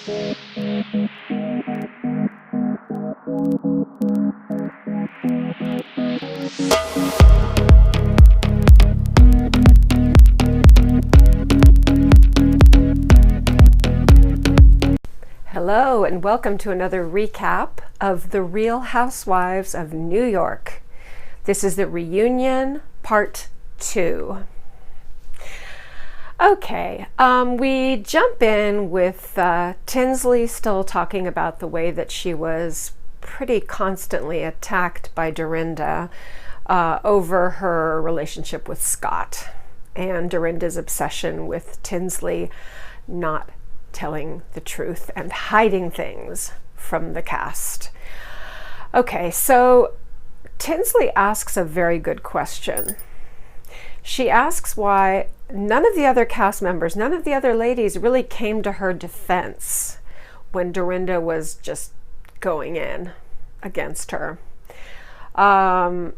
Hello and welcome to another recap of The Real Housewives of New York. This is the reunion part 2. Okay, we jump in with Tinsley still talking about the way that she was pretty constantly attacked by Dorinda over her relationship with Scott and Dorinda's obsession with Tinsley not telling the truth and hiding things from the cast. Okay, so Tinsley asks a very good question. She asks why none of the other cast members, none of the other ladies really came to her defense when Dorinda was just going in against her. Ramona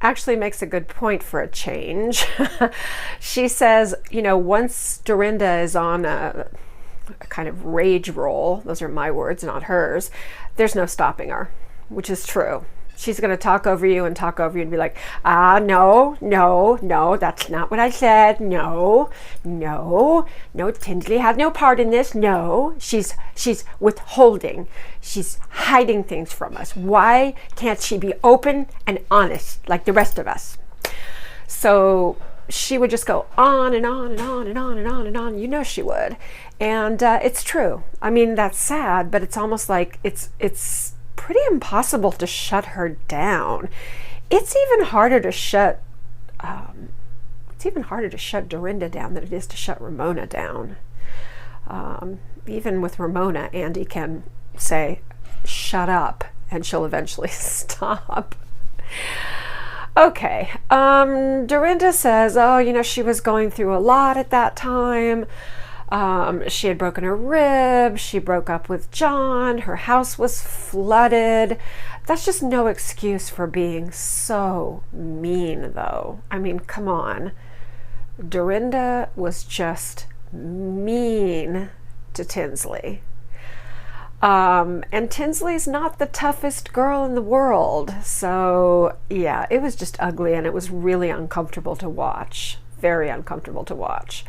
actually makes a good point for a change. She says, you know, once Dorinda is on a kind of rage roll, those are my words, not hers, there's no stopping her, which is true. She's going to talk over you and be like, no, that's not what I said. No, Tinsley has no part in this. No, she's withholding. She's hiding things from us. Why can't she be open and honest like the rest of us? So she would just go on and on and on and on and on and on. You know she would. And it's true. I mean, that's sad, but it's almost like it's pretty impossible to shut her down. It's even harder to shut Dorinda down than it is to shut Ramona down. Even with Ramona, Andy can say, shut up, and she'll eventually stop. Okay, Dorinda says, oh, you know, she was going through a lot at that time. She had broken her rib, she broke up with John, her house was flooded. That's just no excuse for being so mean, though. I mean, come on. Dorinda was just mean to Tinsley. And Tinsley's not the toughest girl in the world. So, yeah, it was just ugly and it was really uncomfortable to watch. Very uncomfortable to watch.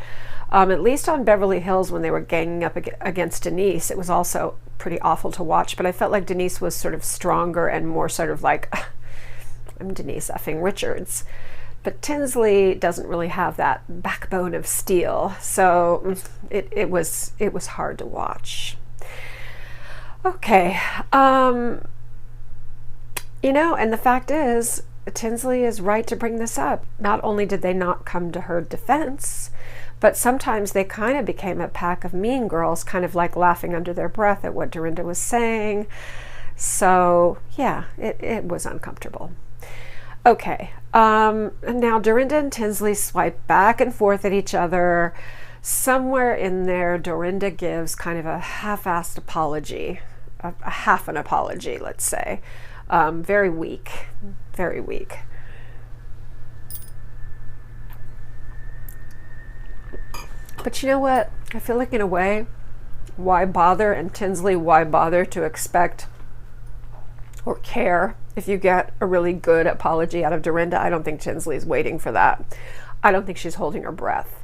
At least on Beverly Hills when they were ganging up against Denise, it was also pretty awful to watch, but I felt like Denise was sort of stronger and more sort of like, I'm Denise effing Richards. But Tinsley doesn't really have that backbone of steel, so it was hard to watch. Okay, you know, and the fact is, Tinsley is right to bring this up. Not only did they not come to her defense, but sometimes they kind of became a pack of mean girls, kind of like laughing under their breath at what Dorinda was saying. So, yeah, it was uncomfortable. Okay, now Dorinda and Tinsley swipe back and forth at each other. Somewhere in there, Dorinda gives kind of a half-assed apology, a half an apology, let's say. Very weak, very weak. But you know what? I feel like in a way, why bother? And Tinsley, why bother to expect or care if you get a really good apology out of Dorinda? I don't think Tinsley's waiting for that. I don't think she's holding her breath.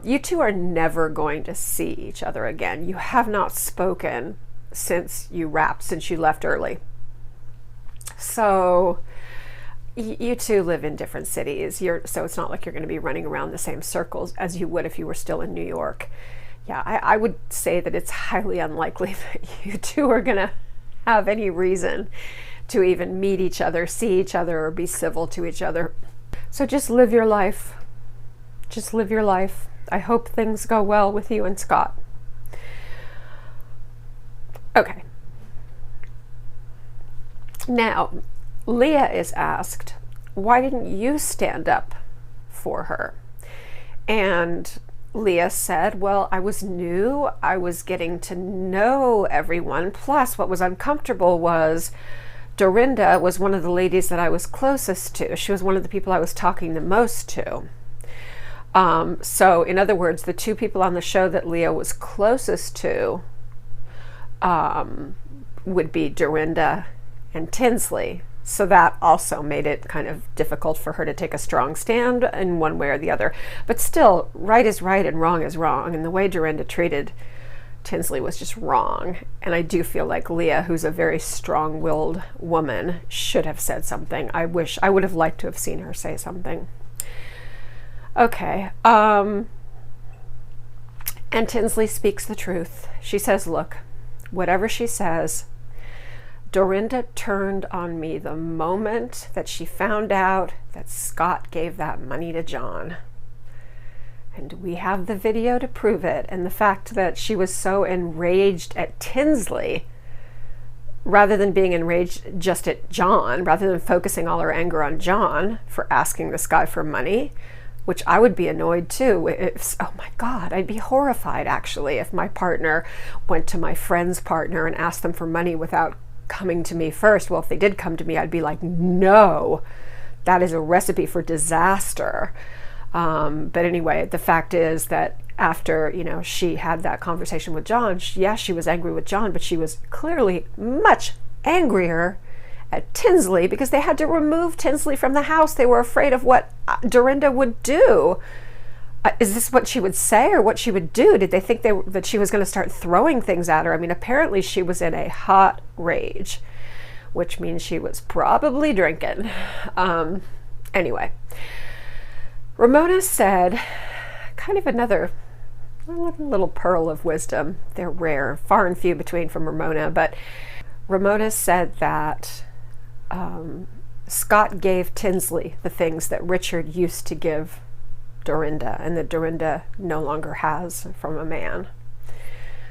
You two are never going to see each other again. You have not spoken since you left early. So you two live in different cities. So it's not like you're going to be running around the same circles as you would if you were still in New York. Yeah, I would say that it's highly unlikely that you two are going to have any reason to even meet each other, see each other, or be civil to each other. So just live your life. Just live your life. I hope things go well with you and Scott. Okay. Now, Leah is asked, why didn't you stand up for her? And Leah said, well, I was new. I was getting to know everyone. Plus, what was uncomfortable was Dorinda was one of the ladies that I was closest to. She was one of the people I was talking the most to. So in other words, the two people on the show that Leah was closest to would be Dorinda and Tinsley. So that also made it kind of difficult for her to take a strong stand in one way or the other. But still, right is right and wrong is wrong. And the way Dorinda treated Tinsley was just wrong. And I do feel like Leah, who's a very strong-willed woman, should have said something. I would have liked to have seen her say something. Okay. And Tinsley speaks the truth. She says, look, whatever she says, Dorinda turned on me the moment that she found out that Scott gave that money to John. And we have the video to prove it. And the fact that she was so enraged at Tinsley, rather than being enraged just at John, rather than focusing all her anger on John for asking this guy for money, which I would be annoyed too. Oh my God, I'd be horrified actually if my partner went to my friend's partner and asked them for money without coming to me first. Well, if they did come to me, I'd be like, no, that is a recipe for disaster. But anyway, the fact is that after, she had that conversation with John, she was angry with John, but she was clearly much angrier at Tinsley because they had to remove Tinsley from the house. They were afraid of what Dorinda would do. Is this what she would say or what she would do? Did they think that she was going to start throwing things at her? I mean, apparently she was in a hot rage, which means she was probably drinking. Anyway, Ramona said kind of another little pearl of wisdom. They're rare, far and few between from Ramona, but Ramona said that Scott gave Tinsley the things that Richard used to give Dorinda and that Dorinda no longer has from a man.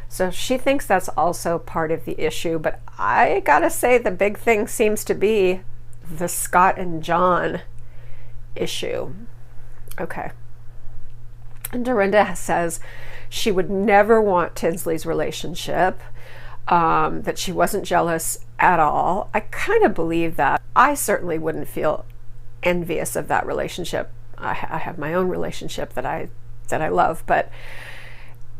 So she thinks that's also part of the issue, but I gotta say the big thing seems to be the Scott and John issue. Okay. And Dorinda says she would never want Tinsley's relationship, that she wasn't jealous at all. I kind of believe that. I certainly wouldn't feel envious of that relationship. I have my own relationship that I love, but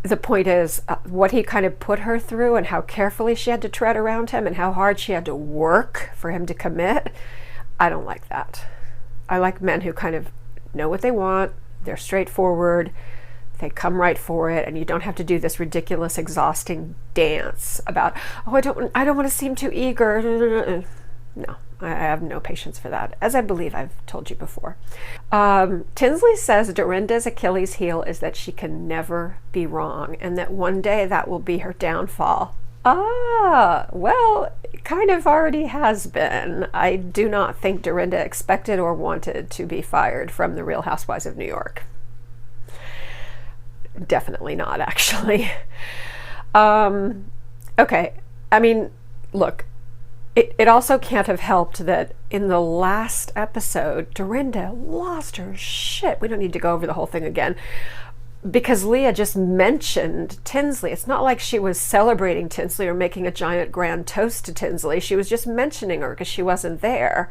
the point is what he kind of put her through and how carefully she had to tread around him and how hard she had to work for him to commit. I don't like that. I like men who kind of know what they want, they're straightforward, they come right for it, and you don't have to do this ridiculous, exhausting dance about, oh, I don't want to seem too eager. No, I have no patience for that, as I believe I've told you before. Tinsley says Dorinda's Achilles heel is that she can never be wrong, and that one day that will be her downfall. Well, it kind of already has been. I do not think Dorinda expected or wanted to be fired from the Real Housewives of New York. Definitely not, actually. Okay, I mean, look, it also can't have helped that in the last episode, Dorinda lost her shit. We don't need to go over the whole thing again, because Leah just mentioned Tinsley. It's not like she was celebrating Tinsley or making a giant grand toast to Tinsley. She was just mentioning her because she wasn't there.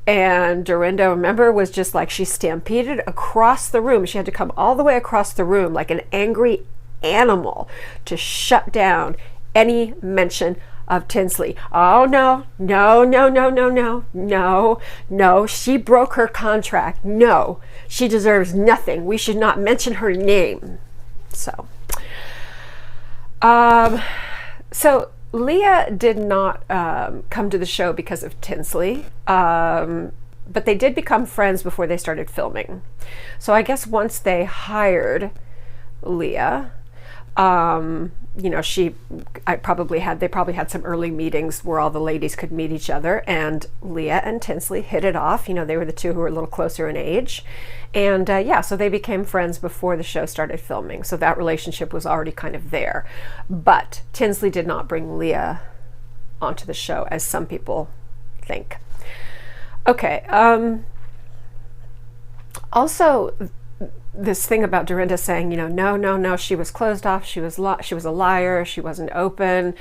And Dorinda, remember, was just like, she stampeded across the room. She had to come all the way across the room like an angry animal to shut down any mention of Tinsley. Oh, no, she broke her contract. No, she deserves nothing. We should not mention her name. So Leah did not come to the show because of Tinsley, but they did become friends before they started filming. So I guess once they hired Leah, they probably had some early meetings where all the ladies could meet each other, and Leah and Tinsley hit it off. They were the two who were a little closer in age, and so they became friends before the show started filming. So that relationship was already kind of there. But Tinsley did not bring Leah onto the show, as some people think. Okay. Also, this thing about Dorinda saying, no, she was closed off, she was a liar, she wasn't open,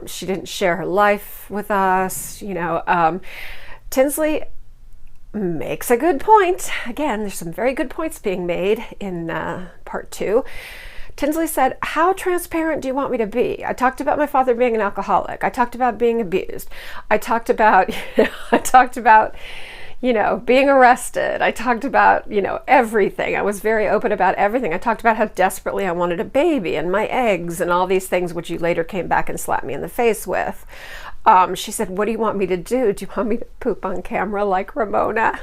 she didn't share her life with us, Tinsley, makes a good point. Again, there's some very good points being made in part 2. Tinsley said, how transparent do you want me to be? I talked about my father being an alcoholic. I talked about being abused. I talked about, being arrested. I talked about, everything. I was very open about everything. I talked about how desperately I wanted a baby and my eggs and all these things, which you later came back and slapped me in the face with. She said, what do you want me to do? Do you want me to poop on camera like Ramona?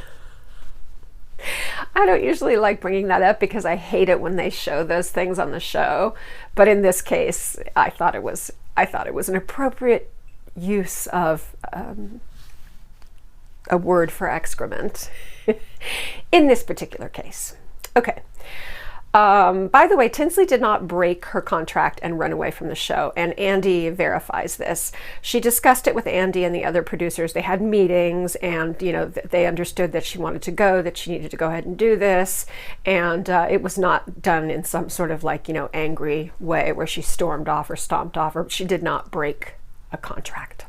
I don't usually like bringing that up because I hate it when they show those things on the show. But in this case, I thought it was an appropriate use of a word for excrement in this particular case. Okay. By the way, Tinsley did not break her contract and run away from the show, and Andy verifies this. She discussed it with Andy and the other producers. They had meetings, and they understood that she wanted to go, that she needed to go ahead and do this, and it was not done in some sort of angry way where she stormed off or stomped off, or she did not break a contract.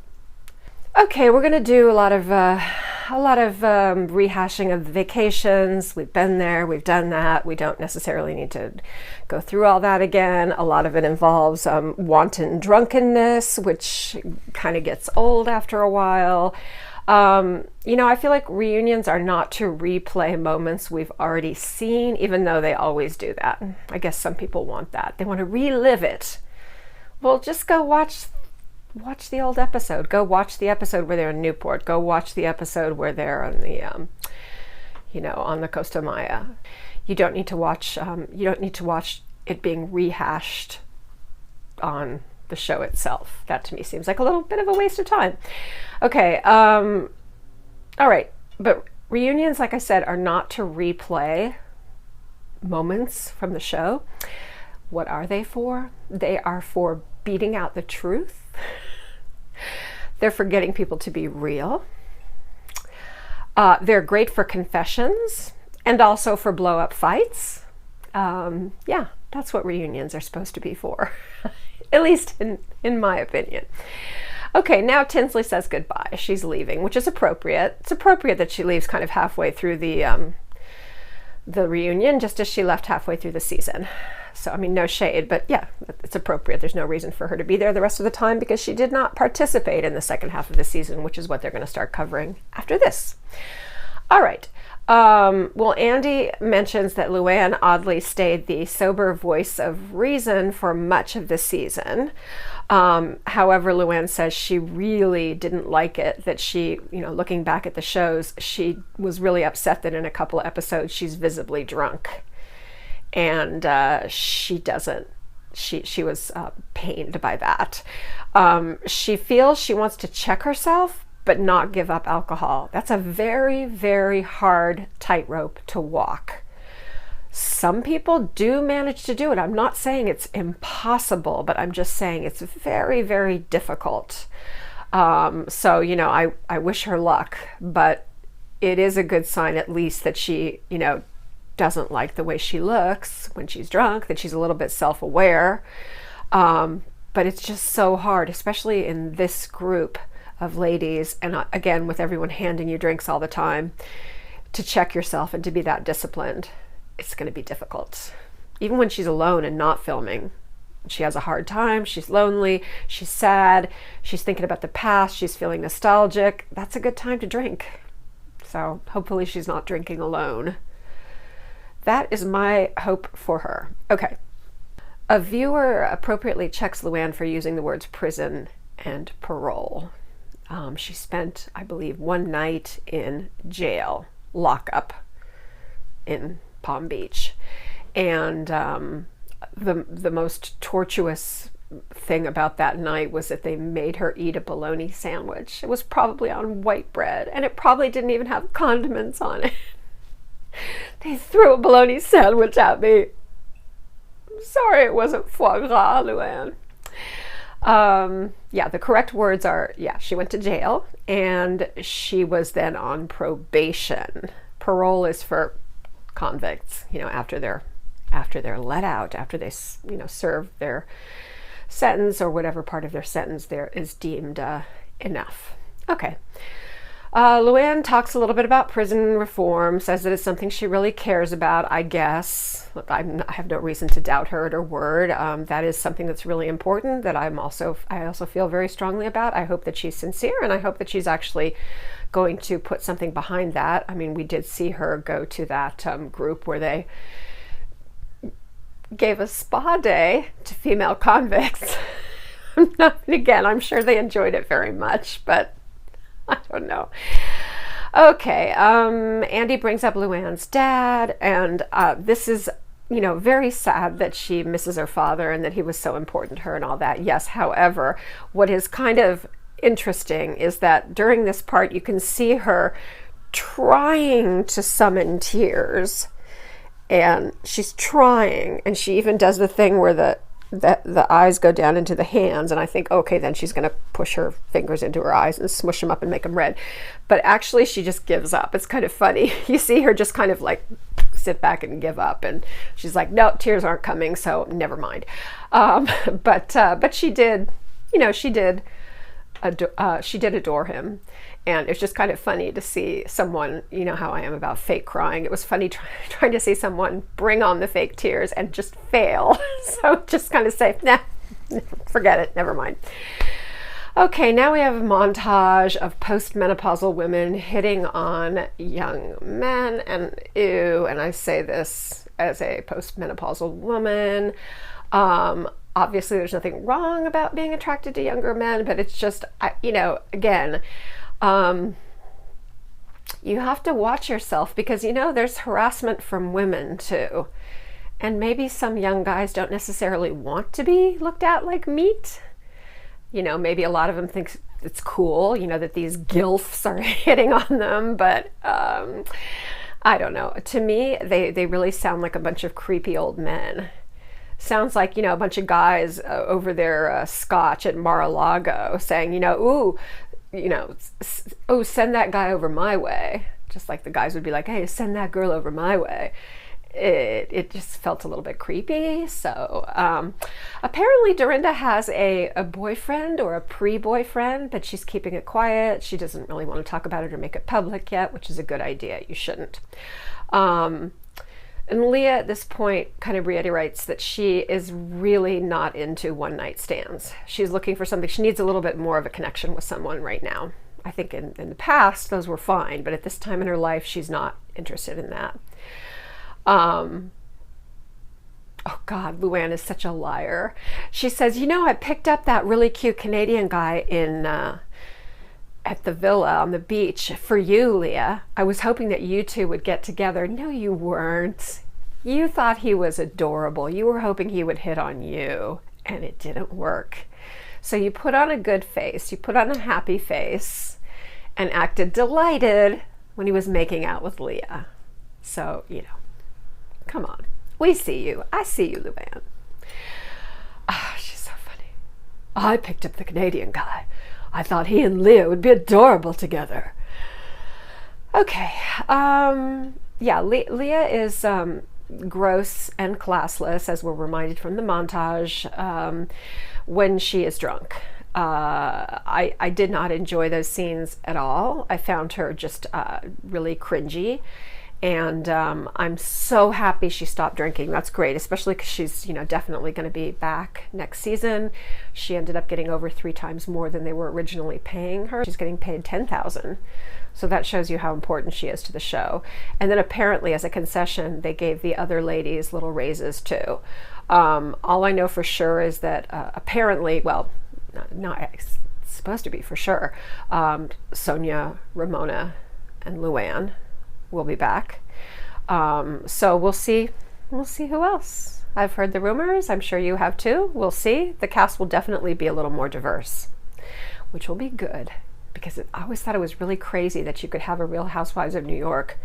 Okay, we're going to do a lot of rehashing of the vacations. We've been there, we've done that. We don't necessarily need to go through all that again. A lot of it involves wanton drunkenness, which kind of gets old after a while. I feel like reunions are not to replay moments we've already seen, even though they always do that. I guess some people want that. They want to relive it. Well, just go watch the old episode. Go watch the episode where they're in Newport. Go watch the episode where they're on the, on the Costa Maya. You don't need to watch. You don't need to watch it being rehashed on the show itself. That to me seems like a little bit of a waste of time. Okay. All right. But reunions, like I said, are not to replay moments from the show. What are they for? They are for beating out the truth. They're for getting people to be real. They're great for confessions and also for blow-up fights. Yeah, that's what reunions are supposed to be for, at least in my opinion. Okay, now Tinsley says goodbye. She's leaving, which is appropriate. It's appropriate that she leaves kind of halfway through the reunion, just as she left halfway through the season. So, no shade, but yeah, it's appropriate. There's no reason for her to be there the rest of the time because she did not participate in the second half of the season, which is what they're going to start covering after this. All right. Well, Andy mentions that Luann oddly stayed the sober voice of reason for much of the season. However, Luann says she really didn't like it, that she, looking back at the shows, she was really upset that in a couple of episodes she's visibly drunk. And she was pained by that. She feels she wants to check herself, but not give up alcohol. That's a very, very hard tightrope to walk. Some people do manage to do it. I'm not saying it's impossible, but I'm just saying it's very, very difficult. So, I wish her luck, but it is a good sign at least that she, doesn't like the way she looks when she's drunk, that she's a little bit self-aware. But it's just so hard, especially in this group of ladies, and again, with everyone handing you drinks all the time, to check yourself and to be that disciplined. It's going to be difficult. Even when she's alone and not filming, she has a hard time, she's lonely, she's sad, she's thinking about the past, she's feeling nostalgic. That's a good time to drink. So hopefully she's not drinking alone. That is my hope for her. Okay. A viewer appropriately checks Luann for using the words prison and parole. She spent, I believe, one night in jail, lockup in Palm Beach. And the most tortuous thing about that night was that they made her eat a bologna sandwich. It was probably on white bread, and it probably didn't even have condiments on it. They threw a bologna sandwich at me. I'm sorry it wasn't foie gras, Luann. Yeah, the correct words are, she went to jail, and she was then on probation. Parole is for convicts, after they're let out, after they, serve their sentence or whatever part of their sentence there is deemed enough. Okay. Luann talks a little bit about prison reform, says that it's something she really cares about, I guess. Look, I have no reason to doubt her at her word. That is something that's really important that I also feel very strongly about. I hope that she's sincere, and I hope that she's actually going to put something behind that. I mean, we did see her go to that group where they gave a spa day to female convicts. Again, I'm sure they enjoyed it very much, but I don't know. Okay, Andy brings up Luann's dad, and this is, very sad that she misses her father and that he was so important to her and all that. Yes, however, what is kind of interesting is that during this part you can see her trying to summon tears, and she's trying, and she even does the thing where the eyes go down into the hands, and I think, okay, then she's going to push her fingers into her eyes and smush them up and make them red. But actually she just gives up. It's kind of funny. You see her just kind of like sit back and give up, and she's like, no, tears aren't coming, so never mind. But she did, she did adore him. And it's just kind of funny to see someone, you know how I am about fake crying. It was funny trying to see someone bring on the fake tears and just fail. So just kind of say, nah, forget it, never mind. Okay, now we have a montage of postmenopausal women hitting on young men, and ew, and I say this as a postmenopausal woman. Obviously there's nothing wrong about being attracted to younger men, but it's just, again, you have to watch yourself, because there's harassment from women too, and maybe some young guys don't necessarily want to be looked at like meat. Maybe a lot of them think it's cool, that these gilfs are hitting on them, but I don't know. To me, they really sound like a bunch of creepy old men. Sounds like, a bunch of guys over their scotch at Mar-a-Lago saying, ooh, oh, send that guy over my way. Just like the guys would be like, hey, send that girl over my way. It just felt a little bit creepy. So apparently Dorinda has a boyfriend or a pre-boyfriend, but she's keeping it quiet. She doesn't really want to talk about it or make it public yet, which is a good idea. You shouldn't. And Leah at this point kind of reiterates that she is really not into one-night stands. She's looking for something. She needs a little bit more of a connection with someone right now. I think in the past those were fine, but at this time in her life she's not interested in that. Oh God, Luann is such a liar. She says, I picked up that really cute Canadian guy at the villa on the beach for you, Leah. I was hoping that you two would get together. No, you weren't. You thought he was adorable. You were hoping he would hit on you, and it didn't work. So you put on a good face, you put on a happy face, and acted delighted when he was making out with Leah. So, come on. We see you. I see you, Luann. She's so funny. I picked up the Canadian guy. I thought he and Leah would be adorable together. Okay. Leah is gross and classless, as we're reminded from the montage, when she is drunk. I did not enjoy those scenes at all. I found her just really cringy. And I'm so happy she stopped drinking. That's great, especially because she's, definitely going to be back next season. She ended up getting over 3 times more than they were originally paying her. She's getting paid $10,000. So that shows you how important she is to the show. And then apparently, as a concession, they gave the other ladies little raises too. All I know for sure is that apparently, well, it's supposed to be for sure, Sonia, Ramona, and Luann will be back. So we'll see who else. I've heard the rumors. I'm sure you have too. We'll see. The cast will definitely be a little more diverse, which will be good, because I always thought it was really crazy that you could have a Real Housewives of New York,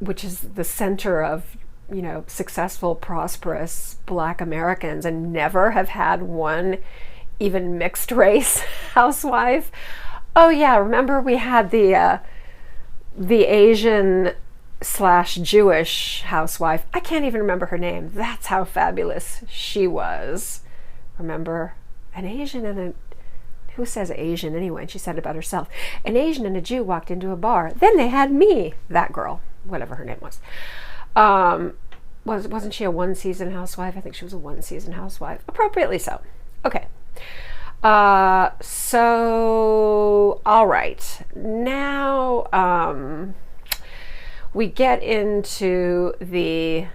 which is the center of, successful, prosperous Black Americans, and never have had one even mixed race housewife. Oh yeah, remember we had the Asian / Jewish housewife. I can't even remember her name. That's how fabulous she was. Remember? An Asian and an who says Asian anyway? And she said about herself, an Asian and a Jew walked into a bar. Then they had me, that girl, whatever her name was. Wasn't she a one-season housewife? I think she was a one-season housewife. Appropriately so. Okay. So, all right. Now, we get into the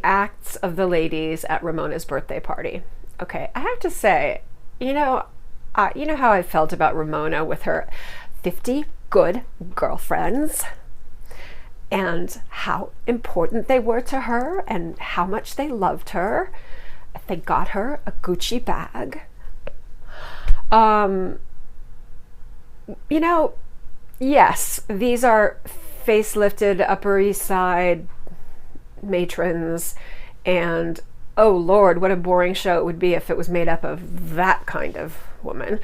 acts of the ladies at Ramona's birthday party. Okay, I have to say, you know how I felt about Ramona with her 50 good girlfriends, and how important they were to her and how much they loved her. They got her a Gucci bag. Yes, these are facelifted Upper East Side matrons, and oh Lord, what a boring show it would be if it was made up of that kind of woman.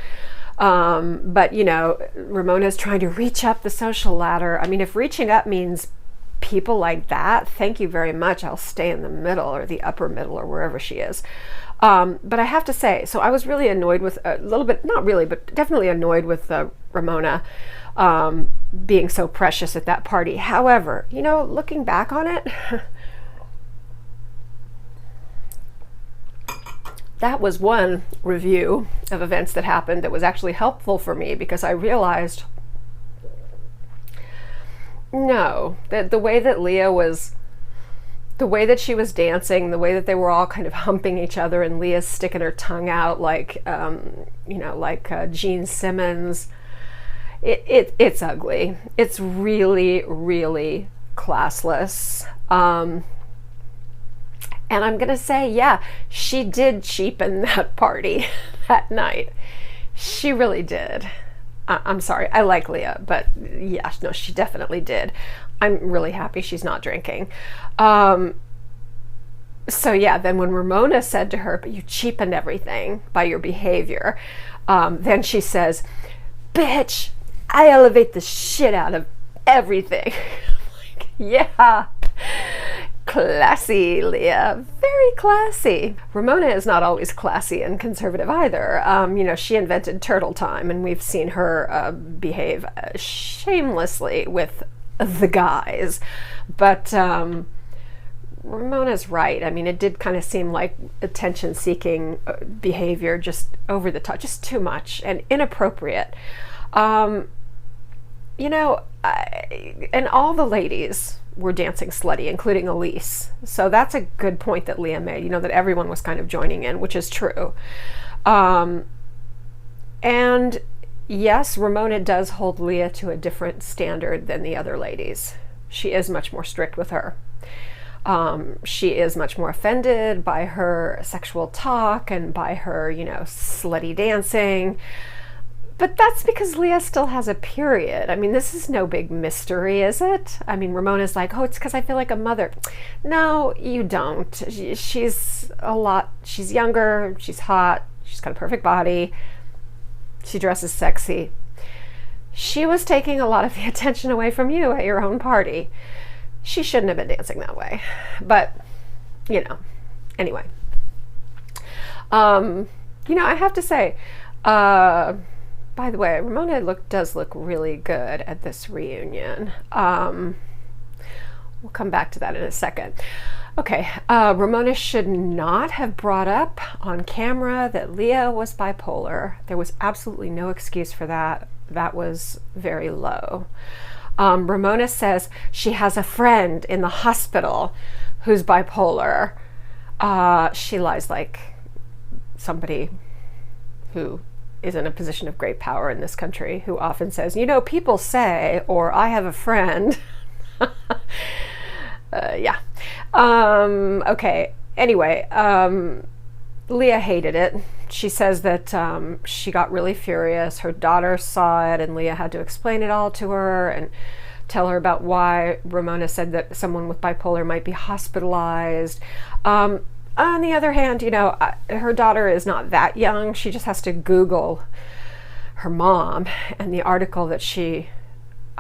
But Ramona's trying to reach up the social ladder. I mean, if reaching up means people like that, thank you very much. I'll stay in the middle, or the upper middle, or wherever she is. But I have to say, so I was really annoyed with, a little bit, not really, but definitely annoyed with Ramona being so precious at that party. However, looking back on it, that was one review of events that happened that was actually helpful for me, because I realized, no, that the way that Leah was, the way that she was dancing, the way that they were all kind of humping each other, and Leah's sticking her tongue out like, like Gene Simmons, it's ugly. It's really, really classless. And I'm going to say, yeah, she did cheapen that party that night. She really did. I'm sorry, I like Leah, but yeah, no, she definitely did. I'm really happy she's not drinking. So yeah, then when Ramona said to her, but you cheapened everything by your behavior, then she says, bitch, I elevate the shit out of everything. Like, yeah. Classy, Leah. Very classy. Ramona is not always classy and conservative either. She invented turtle time, and we've seen her behave shamelessly with the guys. But Ramona's right. I mean, it did kind of seem like attention-seeking behavior, just over the top, just too much and inappropriate. And all the ladies were dancing slutty, including Elise. So that's a good point that Leah made, that everyone was kind of joining in, which is true. And yes, Ramona does hold Leah to a different standard than the other ladies. She is much more strict with her. She is much more offended by her sexual talk and by her, slutty dancing. But that's because Leah still has a period. I mean, this is no big mystery, is it? I mean, Ramona's like, oh, it's because I feel like a mother. No, you don't. She's younger, she's hot, she's got a perfect body, she dresses sexy. She was taking a lot of the attention away from you at your own party. She shouldn't have been dancing that way. But, anyway. I have to say, by the way, Ramona does look really good at this reunion. We'll come back to that in a second. Okay, Ramona should not have brought up on camera that Leah was bipolar. There was absolutely no excuse for that. That was very low. Ramona says she has a friend in the hospital who's bipolar. She lies like somebody who is in a position of great power in this country, who often says, people say, or I have a friend. Yeah. Okay. Anyway, Leah hated it. She says that she got really furious. Her daughter saw it, and Leah had to explain it all to her and tell her about why Ramona said that someone with bipolar might be hospitalized. On the other hand, her daughter is not that young. She just has to Google her mom and the article that I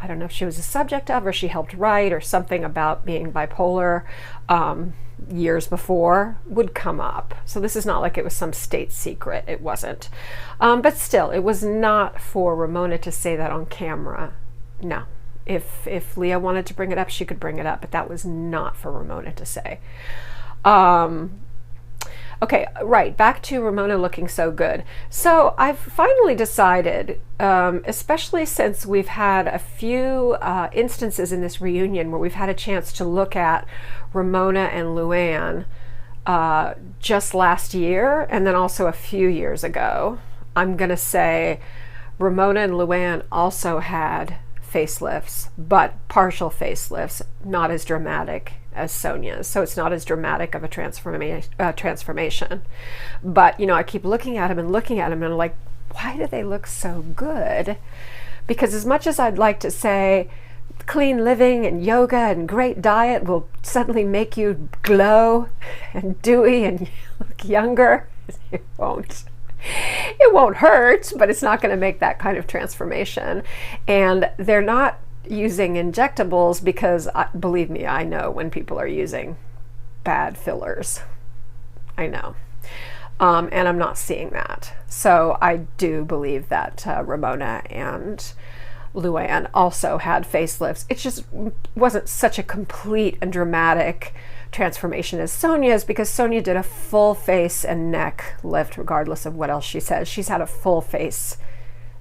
don't know if she was a subject of or she helped write, or something about being bipolar. years before would come up. So this is not like it was some state secret. It wasn't. But still, it was not for Ramona to say that on camera. No. If Leah wanted to bring it up, she could bring it up, but that was not for Ramona to say. Okay, right, back to Ramona looking so good. So I've finally decided, especially since we've had a few instances in this reunion where we've had a chance to look at Ramona and Luann just last year and then also a few years ago. I'm gonna say Ramona and Luann also had facelifts, but partial facelifts, not as dramatic as Sonia's. So it's not as dramatic of a transformation. But, you know, I keep looking at him and I'm like, why do they look so good? Because as much as I'd like to say clean living and yoga and great diet will suddenly make you glow and dewy and look younger, it won't. It won't hurt, but it's not going to make that kind of transformation. And they're not using injectables because, believe me, I know when people are using bad fillers. I know. And I'm not seeing that. So I do believe that Ramona and Luann also had facelifts. It just wasn't such a complete and dramatic transformation as Sonia's, because Sonia did a full face and neck lift regardless of what else she says. She's had a full face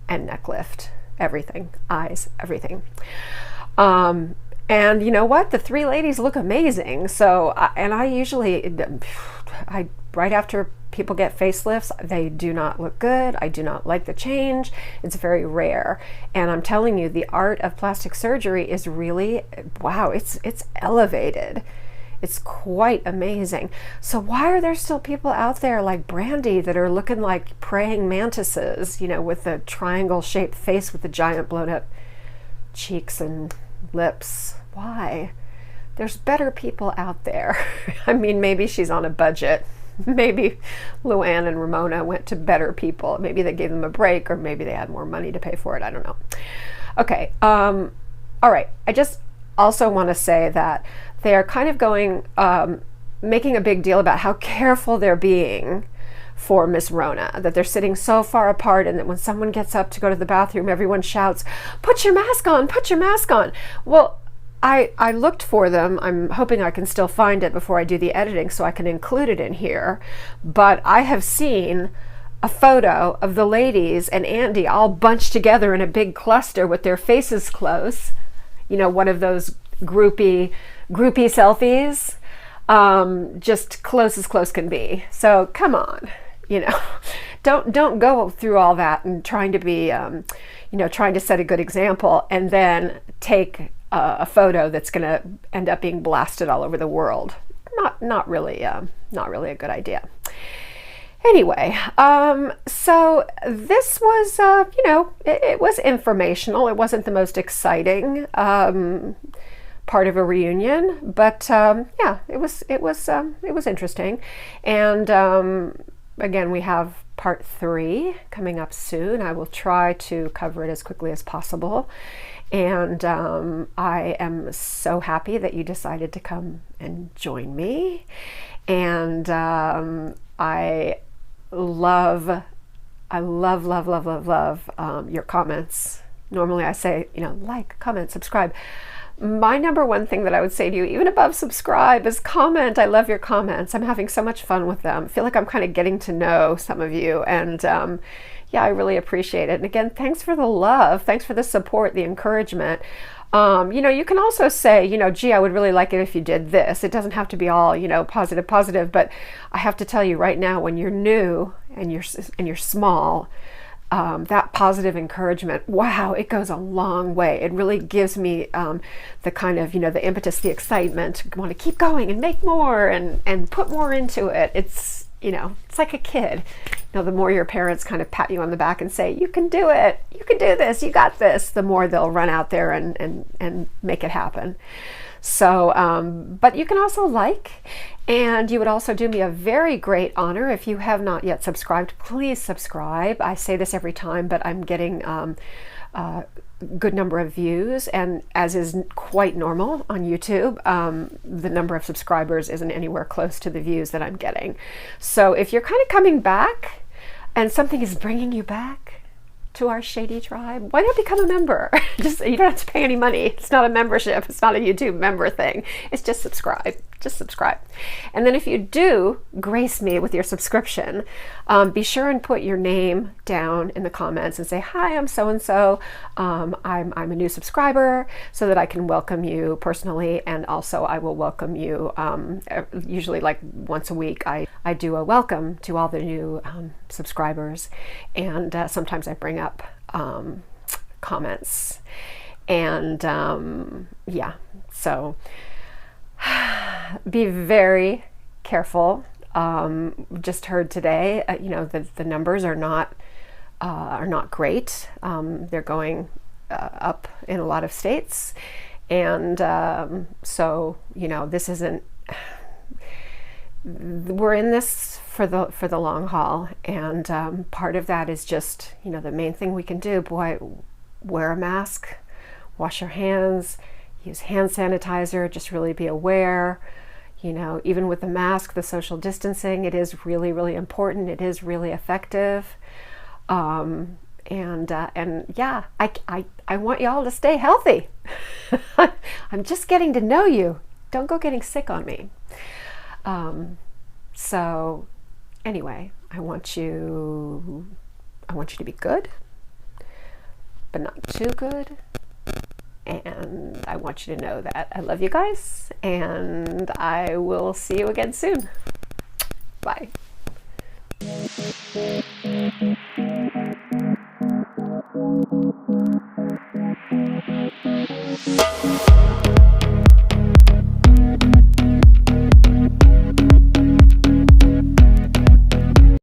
and neck lift. Everything. Eyes, everything. And you know what? The three ladies look amazing. So, I usually, right after people get facelifts, they do not look good. I do not like the change. It's very rare. And I'm telling you, the art of plastic surgery is really, wow, it's elevated. It's quite amazing. So why are there still people out there like Brandy that are looking like praying mantises, you know, with the triangle shaped face with the giant blown up cheeks and lips? Why? There's better people out there. I mean, maybe she's on a budget. Maybe Luann and Ramona went to better people. Maybe they gave them a break, or maybe they had more money to pay for it. I don't know. Okay. All right. I just also want to say that they are kind of going, making a big deal about how careful they're being for Miss Rona, that they're sitting so far apart, and that when someone gets up to go to the bathroom, everyone shouts, "Put your mask on, put your mask on." Well, I looked for them. I'm hoping I can still find it before I do the editing so I can include it in here. But I have seen a photo of the ladies and Andy all bunched together in a big cluster with their faces close. You know, one of those groupie selfies, just close as close can be. So come on, you know, don't go through all that and trying to be, you know, trying to set a good example and then take a photo that's going to end up being blasted all over the world. Not really a good idea. Anyway, so this was, you know, it was informational. It wasn't the most exciting part of a reunion, but yeah, it was interesting. And again, we have part 3 coming up soon. I will try to cover it as quickly as possible. And I am so happy that you decided to come and join me. And I love your comments. Normally I say, you know, like, comment, subscribe. My number one thing that I would say to you, even above subscribe, is comment. I love your comments. I'm having so much fun with them. I feel like I'm kind of getting to know some of you, and yeah, I really appreciate it. And again, thanks for the love. Thanks for the support, the encouragement. You know, you can also say, you know, gee, I would really like it if you did this. It doesn't have to be all, you know, positive, but I have to tell you right now, when you're new and you're small, that positive encouragement, wow, it goes a long way. It really gives me the kind of, you know, the impetus, the excitement, want to keep going and make more and put more into it. It's, you know, it's like a kid. You know, the more your parents kind of pat you on the back and say, you can do it, you can do this, you got this, the more they'll run out there and make it happen. So, but you can also like, and you would also do me a very great honor if you have not yet subscribed. Please subscribe. I say this every time, but I'm getting good number of views, and as is quite normal on YouTube, the number of subscribers isn't anywhere close to the views that I'm getting. So if you're kind of coming back and something is bringing you back to our shady tribe, why not become a member? Just, you don't have to pay any money. It's not a membership. It's not a YouTube member thing. It's just subscribe. Just subscribe. And then if you do grace me with your subscription, be sure and put your name down in the comments and say, hi, I'm so-and-so. I'm a new subscriber, so that I can welcome you personally. And also I will welcome you, usually like once a week, I do a welcome to all the new subscribers. And sometimes I bring up comments. And yeah, so be very careful. Just heard today, you know, the numbers are not great. They're going up in a lot of states, and so, you know, this isn't. We're in this for the long haul, and part of that is just, you know, the main thing we can do. Boy, wear a mask, wash your hands, use hand sanitizer. Just really be aware. You know, even with the mask, the social distancing, it is really, really important. It is really effective. And yeah, I want y'all to stay healthy. I'm just getting to know you. Don't go getting sick on me. So anyway, I want you to be good, but not too good. And I want you to know that I love you guys, and I will see you again soon. Bye.